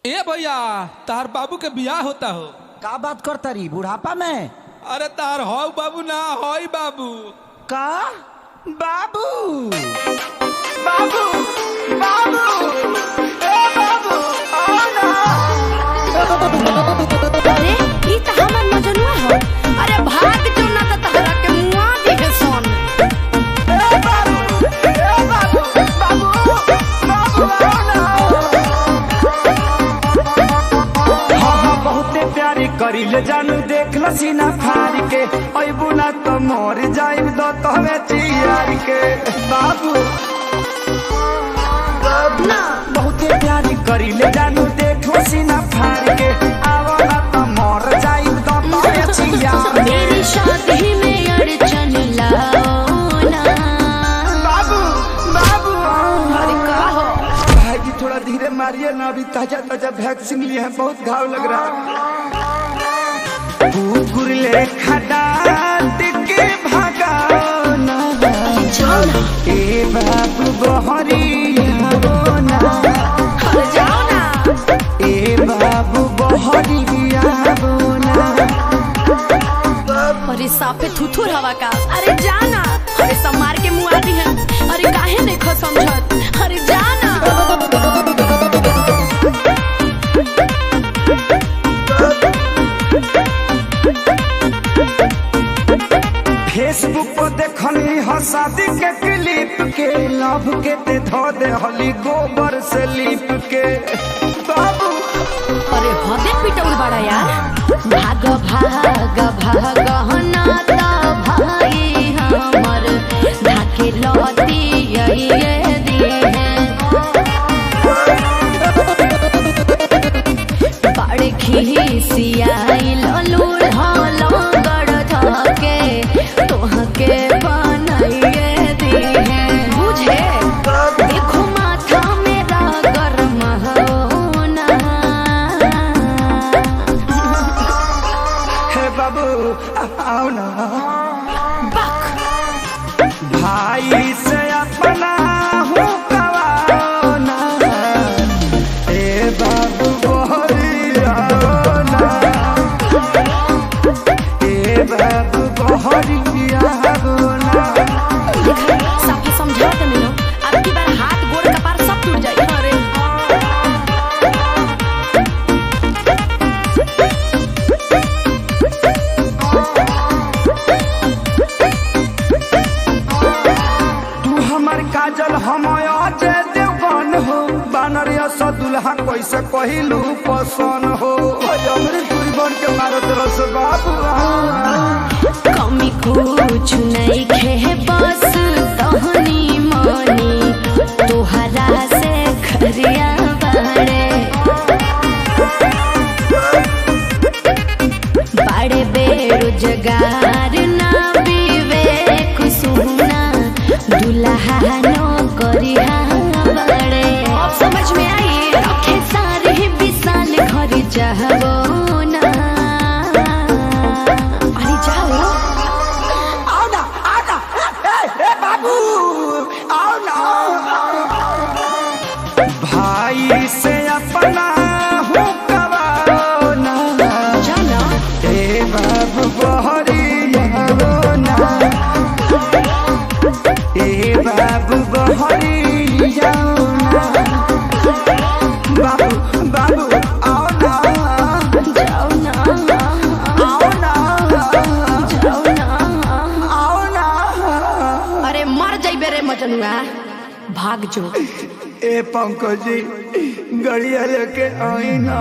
ए भैया तार बाबू के बियाह होता हो। का बात करता रही बुढ़ापा में? अरे तार हो बाबू ना होई बाबू। का बाबू बाबू बाबू ए बाबू आओ ना। अरे ई त हमर मजनुआ हो। अरे भाग जो ना त तहरा के मुआ दिखे सोन। ए बाबू बाबू बाबू आओ ना। हाँ बहुते प्यारी करी ले जानू देख ल सीना फाड़ के अबू ना तो मोर जाइब दो तोवे चियार के बाबू ना बहुते प्यारी करी ले जानू देख ल सीना फाड़ के आवो ना तो मोर जाइब दो तोवे चियार के मेरी शादी में अड़चन लाओ ना। बाबू बाबू अरे का हो? भाई जी थोड़ा धीरे मारिए ना, अभी ताजा ताजा वैक्सीन लिए हैं, बहुत घाव लग रहा है। कुकुर ले खडात के भगाओ ना। जाओ ना। ए बाबू बहरिया ना। अरे जाओ ना। ए बाबू बहरिया ना। अरे साफे थुथुर हवा का। अरे जाना। अरे सब मार के मुआ दी है। अरे काहे नहीं खो समझत? अरे जाना। फेसबुक पर देखनी ह शादी के क्लिप के लव के ते धो दे हली गोबर से लिप के बाबू। अरे हदे पिटौल बड़ा यार। भाग भाग भाग ना ता भाई हमर ढाके लौटी ये दी है। बड़े खिसियाई ललूर हालो गड़ धके तोहके बनाइए दी है। बुझे देखो माथा मेरा गरम होना। हे बाबू आओ ना। बक भाई से अपना हूँ कवाओ ना। ए बाबू बहरिया ना। ए बाबू बहरिया ना। साफे समझा के मिलो। अब की बार हाथ गोड़ कपार सब टूट जाए। अरे तू हमर काजल हम अजय देवगन हो। बानरिया सा दुल्हा कैसे कहिलू पसन हो। हमरे दूरी बन के मारत रस बाबू। कमी कुछ नहीं खे बस तहनी मनी तोहरा से खरिया बड़े बड़े बेरोजगार ना विवेक सुना दुल्हा नो करिया बड़े। अब समझ में आई रखे सारे विशाल घर जाओ ना। अरे जाओ। आओ ना आओ ना। ए बाबू आओ ना। भाई से अपना हूँ कवाओ ना। जाना। ए बाबू बहरिया ना। ए बाबू बहरिया ना। बाबू बाबू आओ ना। जाओ ना। आओ ना। जाओ ना। आओ ना। अरे मर जाइबे रे मजनुआ। भाग जो। ए पंकज जी गड़िया लेके आई ना।